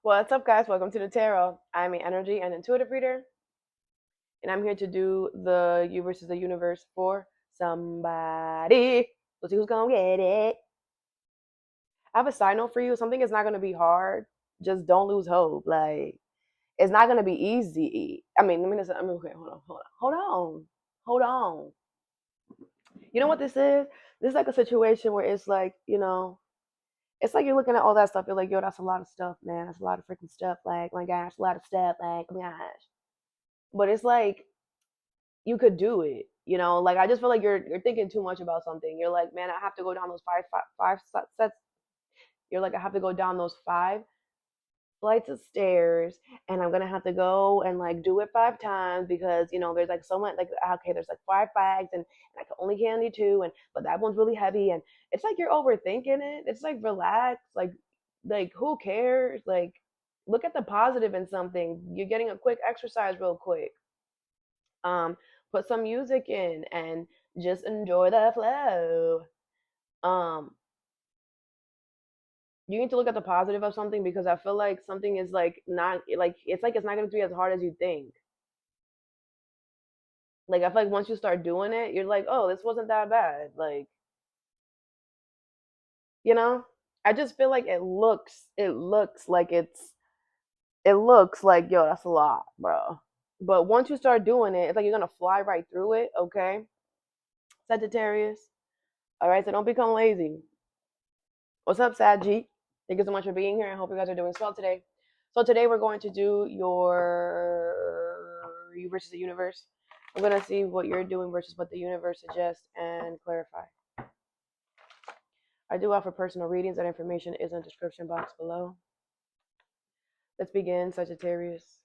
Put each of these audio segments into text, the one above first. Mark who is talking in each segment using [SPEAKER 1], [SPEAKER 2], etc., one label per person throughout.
[SPEAKER 1] What's up, guys? Welcome to the Tarot. I'm an energy and intuitive reader, and I'm here to do the you versus the universe for somebody. Let's see who's gonna get it. I have a side note for you. Something is not gonna be hard. Just don't lose hope. Like it's not gonna be easy. Okay, hold on. You know what this is? This is like a situation where it's like, it's like you're looking at all that stuff. You're like, yo, that's a lot of stuff, man. That's a lot of freaking stuff. Like, oh my gosh, a lot of stuff. Like, oh my gosh. But it's like you could do it. Like I just feel like you're thinking too much about something. You're like, man, I have to go down those five sets. You're like, I have to go down those five flights of stairs, and I'm gonna have to go and like do it 5 times because there's like so much like okay, there's like 5 bags and I can only candy two, and but that one's really heavy, and it's like you're overthinking it. It's like relax, like who cares? Like look at the positive in something. You're getting a quick exercise real quick. um put some music in and just enjoy the flow. um you need to look at the positive of something because I feel like something is like not like it's not going to be as hard as you think. Like I feel like once you start doing it, you're like, oh, this wasn't that bad. Like, you know, I just feel like it looks like, yo, that's a lot, bro. But once you start doing it, it's like you're gonna fly right through it. Okay, Sagittarius. All right, so don't become lazy. What's up, Sag? Thank you so much for being here. I hope you guys are doing well today. So today we're going to do you versus the universe. I'm gonna see what you're doing versus what the universe suggests and clarify. I do offer personal readings. That information is in the description box below. Let's begin, Sagittarius.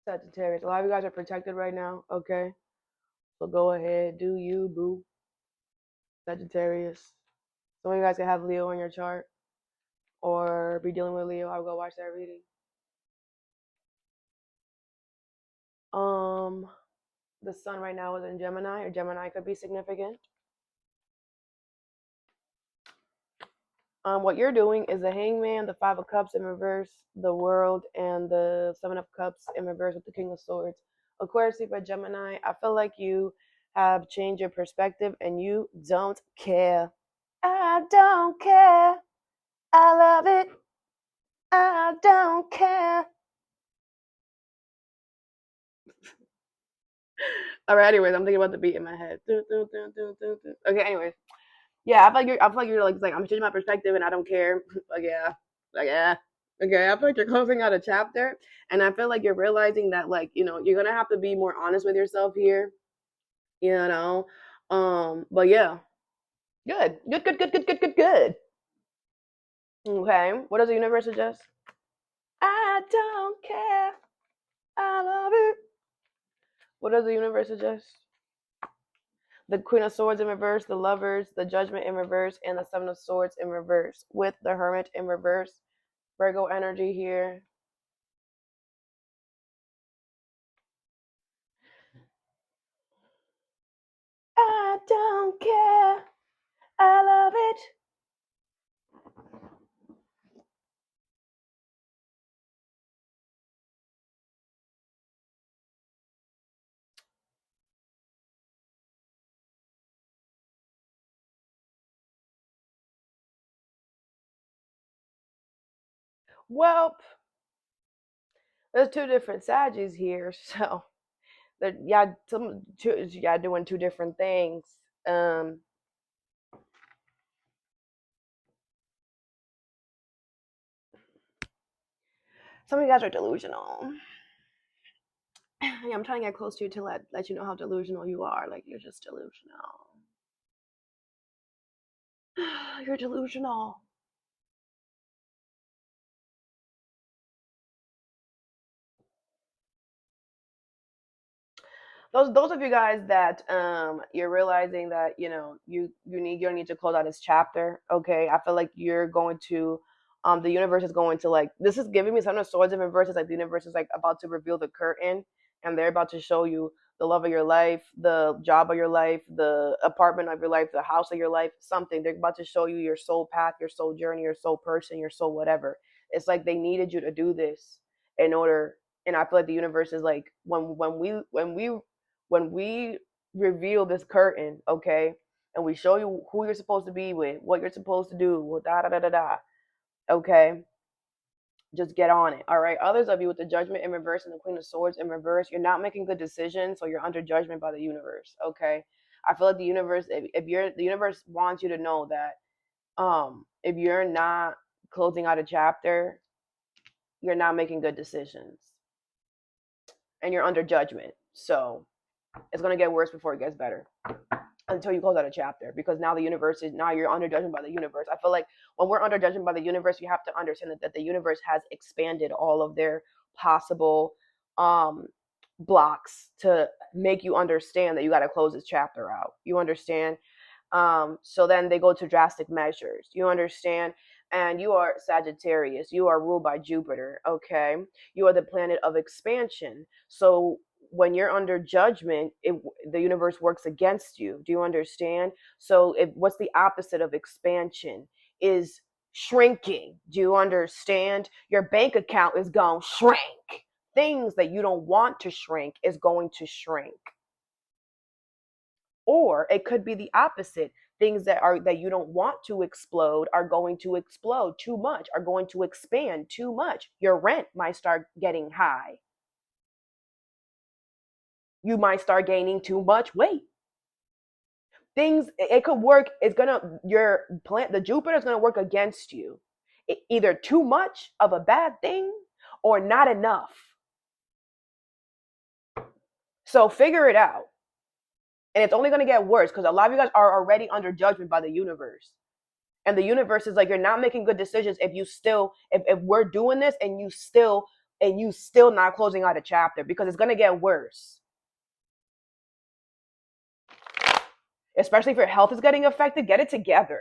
[SPEAKER 1] Sagittarius. A lot of you guys are protected right now. Okay, so go ahead, do you, boo. Sagittarius. Some of you guys can have Leo in your chart or be dealing with Leo. I'll go watch that reading. The sun right now is in Gemini, or Gemini could be significant. What you're doing is the Hangman, the Five of Cups in reverse, the World, and the Seven of Cups in reverse with the King of Swords. Aquarius, by Gemini, I feel like you have changed your perspective and you don't care. I don't care. I love it. I don't care. All right, anyways, I'm thinking about the beat in my head. Okay, anyways. Yeah, I feel like you're like I'm changing my perspective and I don't care. Like yeah. Okay, I feel like you're closing out a chapter, and I feel like you're realizing that like you're gonna have to be more honest with yourself here. You know, but yeah, good. Okay, what does the universe suggest? I don't care. I love it. What does the universe suggest? The Queen of Swords in reverse, the Lovers, the Judgment in reverse, and the Seven of Swords in reverse, with the Hermit in reverse. Virgo energy here. I don't care. I love it. Well, there's two different Saggies here, so y'all doing two different things. Um, some of you guys are delusional. Yeah, I'm trying to get close to you to let you know how delusional you are. Like you're just delusional. You're delusional. Those of you guys that you're realizing that you need to close out this chapter. Okay, I feel like you're going to the universe is going to like this is giving me some of the swords of reverse. It's like the universe is like about to reveal the curtain and they're about to show you the love of your life, the job of your life, the apartment of your life, the house of your life, something. They're about to show you your soul path, your soul journey, your soul person, your soul whatever. It's like they needed you to do this in order. And I feel like the universe is like when we reveal this curtain, okay, and we show you who you're supposed to be with, what you're supposed to do, da da da da da. Okay, just get on it. All right. Others of you with the judgment in reverse and the queen of swords in reverse, you're not making good decisions, so you're under judgment by the universe. Okay. I feel like the universe, if you're the universe wants you to know that if you're not closing out a chapter, you're not making good decisions. And you're under judgment. So it's gonna get worse before it gets better. Until you close out a chapter, because now you're under judgment by the universe. I feel like when we're under judgment by the universe, you have to understand that the universe has expanded all of their possible blocks to make you understand that you got to close this chapter out. You understand? So then they go to drastic measures. You understand? And you are Sagittarius. You are ruled by Jupiter. Okay. You are the planet of expansion. So when you're under judgment, the universe works against you. Do you understand? So what's the opposite of expansion? Is shrinking. Do you understand? Your bank account is going to shrink. Things that you don't want to shrink is going to shrink. Or it could be the opposite. Things that you don't want to explode are going to explode too much, are going to expand too much. Your rent might start getting high. You might start gaining too much weight. Things, it could work. The Jupiter is gonna work against you. Either too much of a bad thing or not enough. So figure it out. And it's only gonna get worse because a lot of you guys are already under judgment by the universe. And the universe is like, you're not making good decisions if we're doing this and you still not closing out a chapter, because it's gonna get worse. Especially if your health is getting affected, get it together.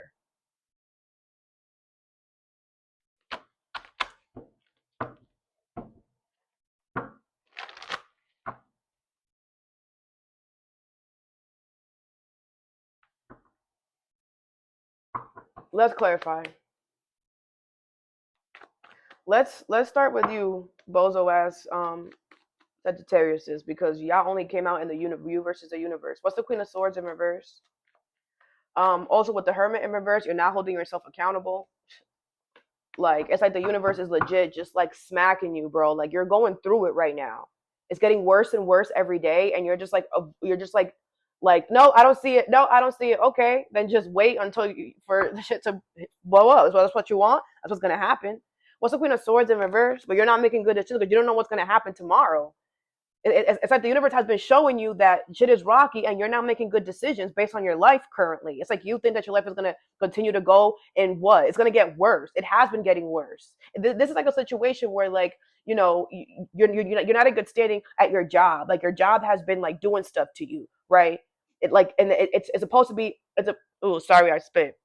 [SPEAKER 1] Let's clarify. Let's start with you, bozo ass Sagittarius, because y'all only came out in the you versus the universe. What's the Queen of Swords in reverse? Also with the Hermit in reverse, you're not holding yourself accountable. Like, it's like the universe is legit just like smacking you, bro. Like, you're going through it right now. It's getting worse and worse every day, and you're just like no, I don't see it. No, I don't see it. Okay, then just wait for the shit to blow up. That's what you want. That's what's gonna happen. What's the Queen of Swords in reverse? But you're not making good decisions because you don't know what's gonna happen tomorrow. It's like the universe has been showing you that shit is rocky and you're not making good decisions based on your life currently. It's like you think that your life is going to continue to go in what? It's going to get worse. It has been getting worse. This is like a situation where, like, you know, you're not in good standing at your job. Like, your job has been like doing stuff to you, right? It's supposed to be, sorry, I spit.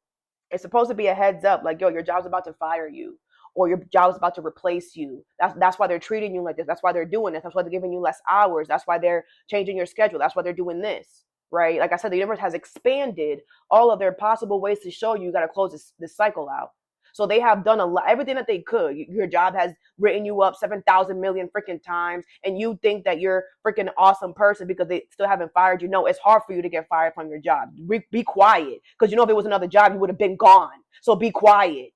[SPEAKER 1] It's supposed to be a heads up, like, yo, your job's about to fire you, or your job's about to replace you. That's why they're treating you like this. That's why they're doing this. That's why they're giving you less hours. That's why they're changing your schedule. That's why they're doing this, right? Like I said, the universe has expanded all of their possible ways to show you got to close this cycle out. So they have done everything that they could. Your job has written you up 7,000 million freaking times, and you think that you're freaking awesome person because they still haven't fired you. No, it's hard for you to get fired from your job. Be quiet, because you know if it was another job, you would have been gone. So be quiet.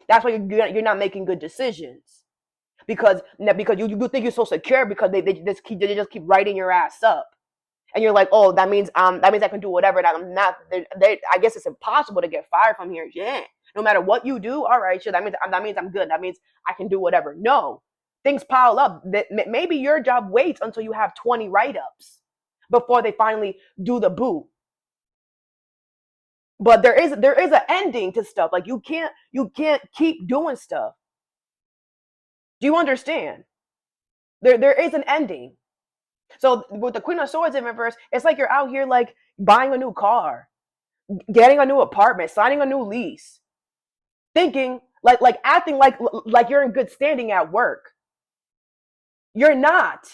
[SPEAKER 1] That's why you're not making good decisions, because you think you're so secure because they just keep writing your ass up, and you're like, oh, that means I can do whatever. That I'm not. I guess it's impossible to get fired from here. Yeah, no matter what you do, all right, sure. That means I'm good. That means I can do whatever. No, things pile up. Maybe your job waits until you have 20 write-ups before they finally do the boot. But there is an ending to stuff. Like, you can't keep doing stuff. Do you understand? There is an ending. So with the Queen of Swords in reverse, it's like you're out here like buying a new car, getting a new apartment, signing a new lease, thinking like acting like you're in good standing at work. You're not.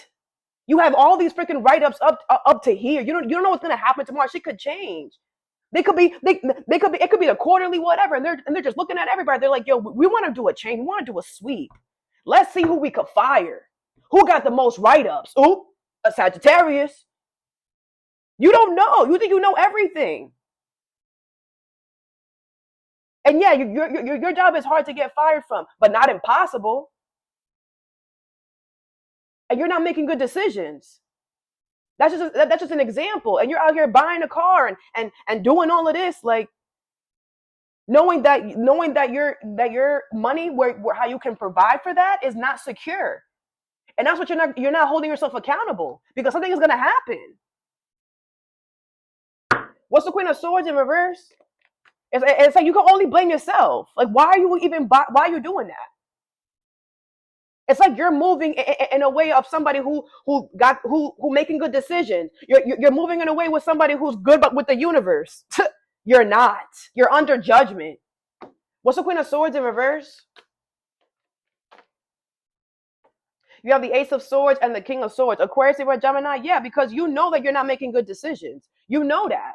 [SPEAKER 1] You have all these freaking write-ups up to here. You don't know what's gonna happen tomorrow. Shit could change. They could be it could be the quarterly whatever, and they're just looking at everybody. They're like, yo, we want to do a change. We want to do a sweep. Let's see who we could fire. Who got the most write-ups? Oop, a Sagittarius. You don't know. You think you know everything. And yeah, your job is hard to get fired from, but not impossible. And you're not making good decisions. That's just an example. And you're out here buying a car and doing all of this, like knowing that your money where how you can provide for that is not secure. And that's what you're not holding yourself accountable, because something is gonna happen. What's the Queen of Swords in reverse? It's like you can only blame yourself. Like, why are you doing that? It's like you're moving in a way of somebody who making good decisions. You're moving in a way with somebody who's good, but with the universe. You're not. You're under judgment. What's the Queen of Swords in reverse? You have the Ace of Swords and the King of Swords. Aquarius, Libra, Gemini. Yeah, because you know that you're not making good decisions. You know that.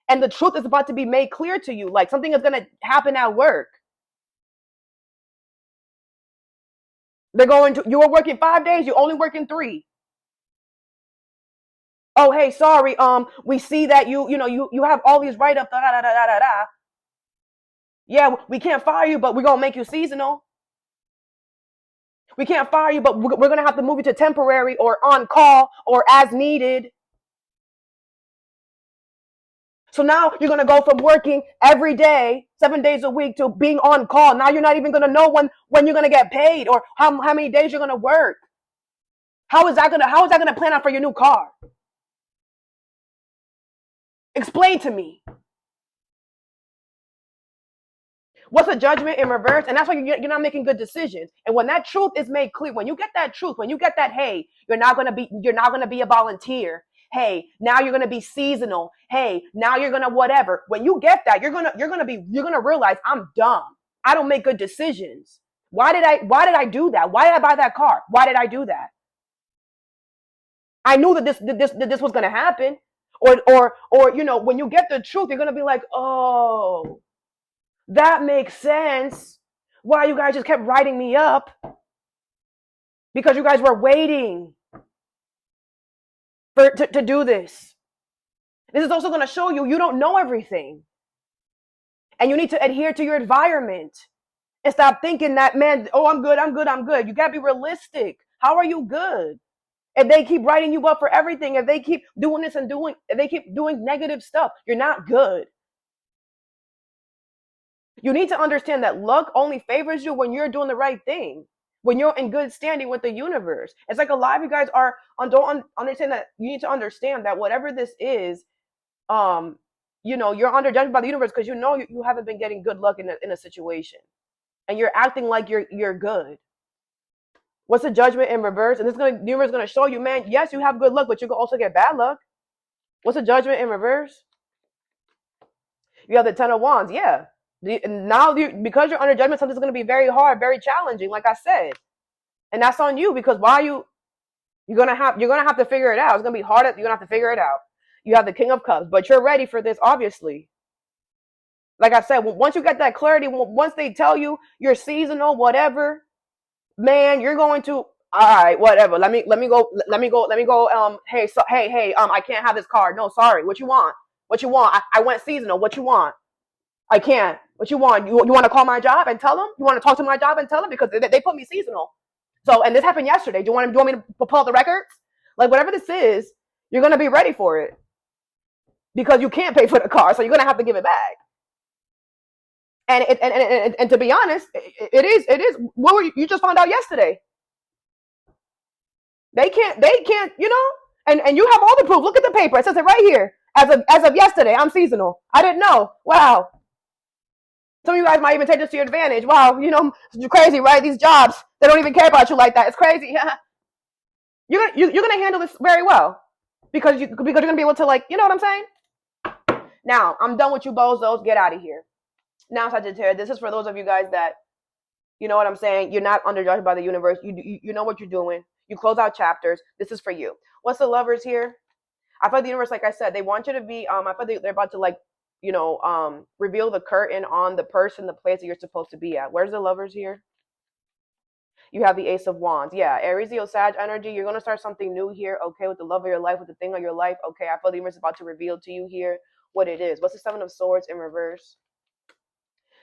[SPEAKER 1] And the truth is about to be made clear to you. Like, something is going to happen at work. You were working 5 days, you're only working 3. Oh, hey, sorry. We see that you have all these write-ups. Da, da, da, da, da, da. Yeah, we can't fire you, but we're going to make you seasonal. We can't fire you, but we're going to have to move you to temporary or on call or as needed. So now you're going to go from working every day, 7 days a week, to being on call. Now you're not even going to know when you're going to get paid or how many days you're going to work. How is that going to plan out for your new car? Explain to me. What's a Judgment in reverse? And that's why you're not making good decisions. And when that truth is made clear, when you get that truth, when you get that, hey, you're not going to be a volunteer. Hey, now you're going to be seasonal. Hey, now you're going to whatever. When you get that, you're going to realize, I'm dumb. I don't make good decisions. Why did I do that? Why did I buy that car? Why did I do that? I knew that this was going to happen. Or when you get the truth, you're going to be like, oh, that makes sense. Why you guys just kept writing me up? Because you guys were waiting to do this. This is also going to show you don't know everything. And you need to adhere to your environment. And stop thinking that, man, oh, I'm good. You got to be realistic. How are you good? If they keep writing you up for everything, if they keep doing this if they keep doing negative stuff, you're not good. You need to understand that luck only favors you when you're doing the right thing, when you're in good standing with the universe. It's like a lot of you guys don't understand that. You need to understand that whatever this is, you're under judgment by the universe because you haven't been getting good luck in a situation, and you're acting like you're good. What's the Judgment in reverse? And the universe is gonna show you, man. Yes, you have good luck, but you can also get bad luck. What's the Judgment in reverse? You have the Ten of Wands. Yeah. Because you're under judgment, something's going to be very hard, very challenging, like I said, and that's on you. Because you're gonna have to figure it out. It's gonna be hard. You're gonna have to figure it out. You have the King of Cups, but you're ready for this, obviously. Like I said, once you get that clarity, once they tell you you're seasonal, whatever, man, you're going to, all right, whatever. Let me go. Hey, I can't have this card. No, sorry. What you want? I went seasonal. What you want? I can't. What you want? You want to call my job and tell them? You want to talk to my job and tell them? Because they put me seasonal. So, and this happened yesterday. Do you want me to pull out the records? Like, whatever this is, you're going to be ready for it. Because you can't pay for the car, so you're going to have to give it back. And to be honest, it is what you just found out yesterday. They can't, and you have all the proof. Look at the paper. It says it right here. As of yesterday, I'm seasonal. I didn't know. Wow. Some of you guys might even take this to your advantage. Wow, it's crazy, right? These jobs, they don't even care about you like that. It's crazy. You're gonna handle this very well because you're gonna be able to, you know what I'm saying? Now, I'm done with you bozos. Get out of here. Now, Sagittarius, this is for those of you guys that, you know what I'm saying? You're not under judged by the universe. You know what you're doing. You close out chapters. This is for you. What's the Lovers here? I feel like the universe, like I said, they want you to be. I feel like they're about to like, reveal the curtain on the person, the place that you're supposed to be at. Where's the Lovers here? You have the Ace of Wands. Yeah, Aries, Leo, Sag energy. You're going to start something new here, okay, with the love of your life, with the thing of your life. Okay, I feel the universe is about to reveal to you here what it is. What's the Seven of Swords in reverse?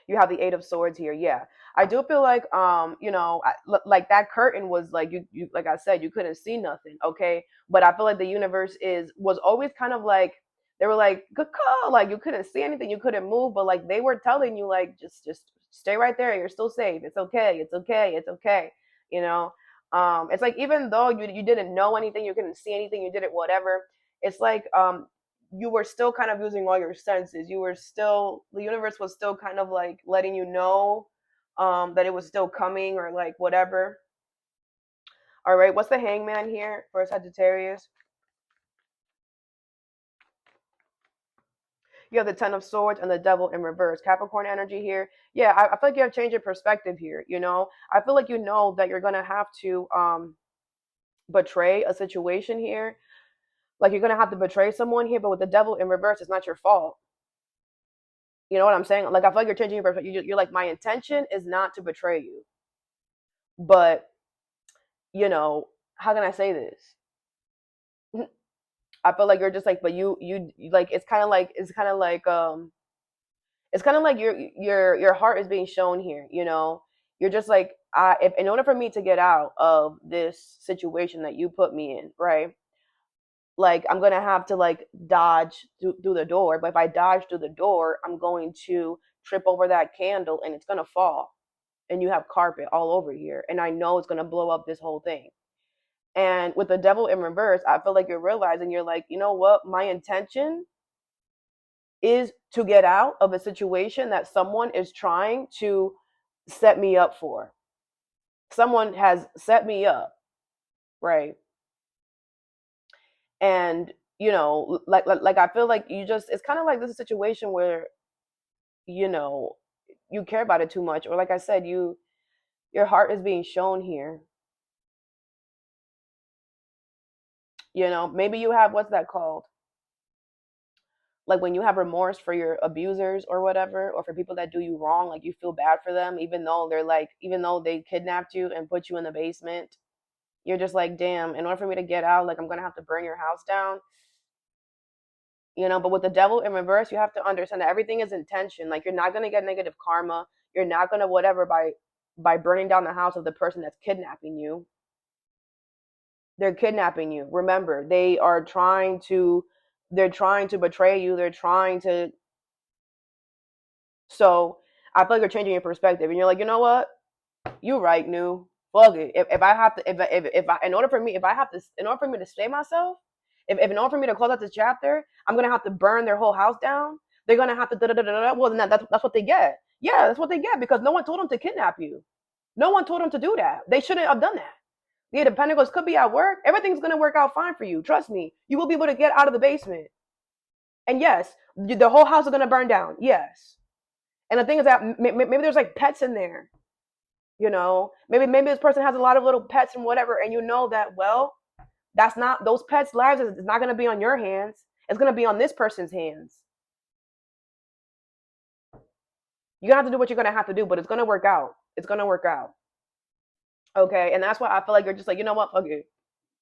[SPEAKER 1] You have the Eight of Swords here. Yeah, I do feel like, like that curtain was like, you like I said, you couldn't see nothing, okay? But I feel like the universe was always kind of like, they were like, good call. Like you couldn't see anything, you couldn't move, but like they were telling you, like, just stay right there. You're still safe. It's okay. It's okay. It's okay. You know, it's like even though you didn't know anything, you couldn't see anything, you did it whatever. It's like you were still kind of using all your senses. You were still, the universe was still kind of like letting you know that it was still coming or like whatever. All right, what's the Hangman here for Sagittarius? You have the Ten of Swords and the Devil in reverse. Capricorn energy here. Yeah, I feel like you have changed your perspective here. You know, I feel like you know that you're gonna have to betray a situation here. Like you're gonna have to betray someone here, but with the Devil in reverse, it's not your fault. You know what I'm saying? Like I feel like you're changing your perspective. You're like, my intention is not to betray you, but how can I say this? I feel like you're just like, but you like it's kind of like your heart is being shown here. You're just like, if in order for me to get out of this situation that you put me in, right? Like I'm gonna have to like dodge through the door, but if I dodge through the door, I'm going to trip over that candle and it's gonna fall, and you have carpet all over here, and I know it's gonna blow up this whole thing. And with the Devil in reverse, I feel like you're realizing, you're like, you know what, my intention is to get out of a situation that someone is trying to set me up for. Someone has set me up, right? And like I feel like it's kind of like this is a situation where you know you care about it too much, or like I said, your heart is being shown here. Maybe you have, what's that called, like when you have remorse for your abusers or whatever, or for people that do you wrong, like you feel bad for them, even though they kidnapped you and put you in the basement. You're just like, damn, in order for me to get out, like I'm gonna have to burn your house down. But with the Devil in reverse, you have to understand that everything is intention. Like you're not gonna get negative karma. You're not gonna whatever by burning down the house of the person that's kidnapping you. They're kidnapping you. Remember, they're trying to betray you. They're trying to. So I feel like you're changing your perspective, and you're like, you know what? You're right, new. Fuck it. If I have to, if I, in order for me, if I have to, in order for me to save myself, if in order for me to close out this chapter, I'm gonna have to burn their whole house down. They're gonna have to da da da da. Well, then that's what they get. Yeah, that's what they get, because no one told them to kidnap you. No one told them to do that. They shouldn't have done that. Yeah, the Pentacles could be at work. Everything's gonna work out fine for you. Trust me. You will be able to get out of the basement. And yes, the whole house is gonna burn down. Yes. And the thing is that maybe there's like pets in there. Maybe this person has a lot of little pets and whatever, and you know that, well, that's not, those pets' lives is not going to be on your hands. It's going to be on this person's hands. You're going to have to do what you're going to have to do, but it's going to work out. It's going to work out. Okay. And that's why I feel like you're just like, you know what? Fuck it.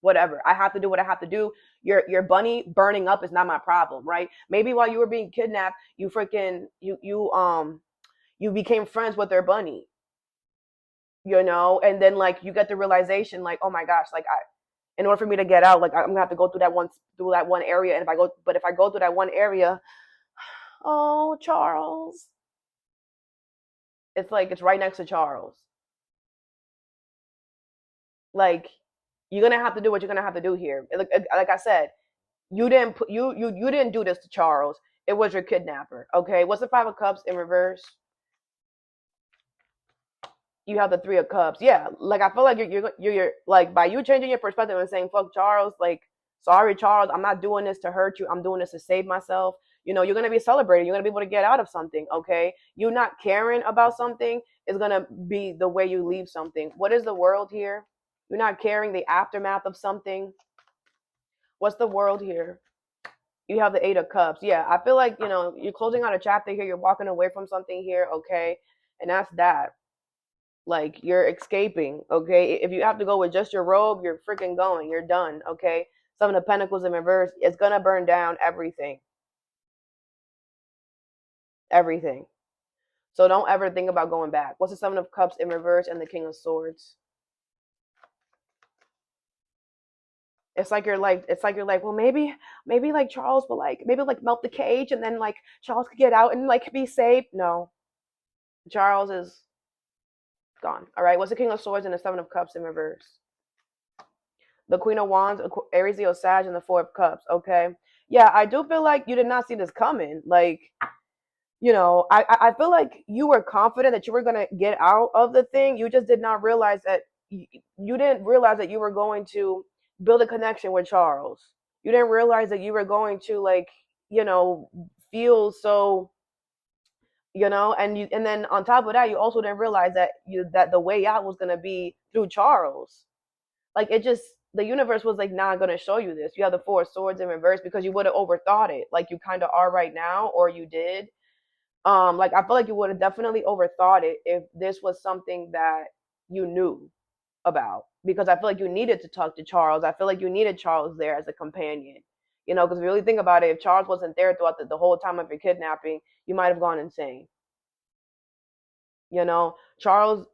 [SPEAKER 1] Whatever. I have to do what I have to do. Your bunny burning up is not my problem, right? Maybe while you were being kidnapped, you became friends with their bunny. And then like you get the realization, like, oh my gosh, like in order for me to get out, like I'm gonna have to go through that one area. And if I go through that one area, oh, Charles, it's like it's right next to Charles. Like you're gonna have to do what you're gonna have to do here. Like I said, you didn't do this to Charles. It was your kidnapper. Okay, what's the Five of Cups in reverse? You have the Three of Cups. Yeah, like I feel like you're like, by you changing your perspective and saying fuck Charles, like, sorry Charles, I'm not doing this to hurt you. I'm doing this to save myself. You're gonna be celebrating. You're gonna be able to get out of something. Okay, you not caring about something is gonna be the way you leave something. What is the World here? You're not carrying the aftermath of something. What's the world here? You have the Eight of Cups. Yeah, I feel like, you're closing out a chapter here. You're walking away from something here, okay? And that's that. Like, you're escaping, okay? If you have to go with just your robe, you're freaking going. You're done, okay? Seven of Pentacles in reverse. It's going to burn down everything. Everything. So don't ever think about going back. What's the Seven of Cups in reverse and the King of Swords? It's like you're like, well, maybe like Charles will like maybe like melt the cage and then like Charles could get out and like be safe. No, Charles is gone. All right. What's the King of Swords and the Seven of Cups in reverse? The Queen of Wands, Aries, Leo, Sag, and the Four of Cups. Okay. Yeah, I do feel like you did not see this coming. Like, I feel like you were confident that you were gonna get out of the thing. You just did not realize that you didn't realize that you were going to build a connection with Charles. You didn't realize that you were going to like, feel so, and then on top of that, you also didn't realize that the way out was gonna be through Charles. Like it just the universe was like not gonna show you this. You have the Four of Swords in reverse because you would have overthought it, like you kind of are right now, or you did. Like I feel like you would have definitely overthought it if this was something that you knew about, because I feel like you needed to talk to Charles. I feel like you needed Charles there as a companion. Because if you really think about it, if Charles wasn't there throughout the whole time of your kidnapping, you might have gone insane. Charles,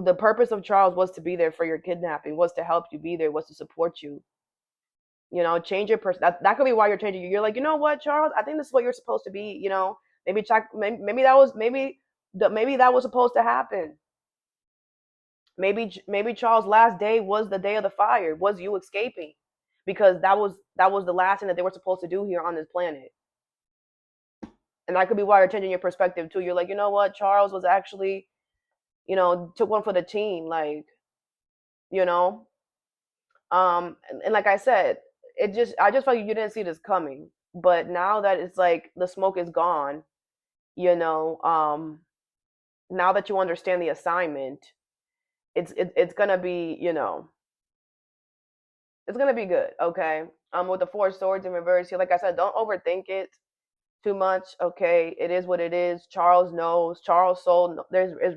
[SPEAKER 1] the purpose of Charles was to be there for your kidnapping, was to help you be there, was to support you. Change your person. That could be why you're changing. You're like, you know what, Charles? I think this is what you're supposed to be. Maybe check. Maybe that was maybe that was supposed to happen. Maybe Charles' last day was the day of the fire. Was you escaping? Because that was the last thing that they were supposed to do here on this planet. And that could be why you're changing your perspective too. You're like, you know what, Charles was actually, took one for the team. Like, you know, and like I said, I just felt like you didn't see this coming. But now that it's like the smoke is gone, you know, now that you understand the assignment, it's gonna be, it's gonna be good. Okay. With the Four of Swords in reverse here, like I said, don't overthink it too much. Okay, it is what it is. Charles knows. Charles soul.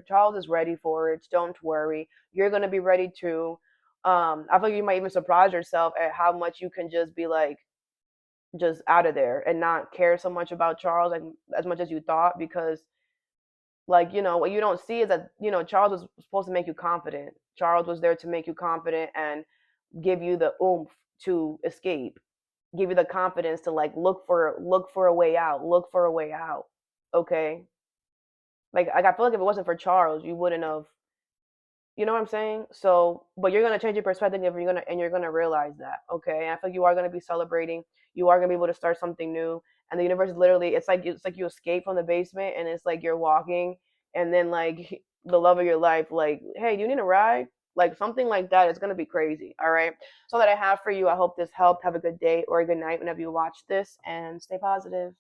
[SPEAKER 1] Charles is ready for it. Don't worry. You're gonna be ready too. I feel like you might even surprise yourself at how much you can just be like, just out of there and not care so much about Charles like as much as you thought, because like, what you don't see is that, Charles was supposed to make you confident. Charles was there to make you confident and give you the oomph to escape, give you the confidence to like look for a way out, look for a way out. Okay. Like I feel like if it wasn't for Charles, you wouldn't have, you know what I'm saying? So, but you're gonna change your perspective, and you're gonna realize that, okay? And I feel like you are gonna be celebrating. You are gonna be able to start something new. And the universe is literally, it's like you escape from the basement, and it's like you're walking, and then like the love of your life, like, hey, do you need a ride? Like something like that. It's gonna be crazy. All right. So that I have for you. I hope this helped. Have a good day or a good night whenever you watch this, and stay positive.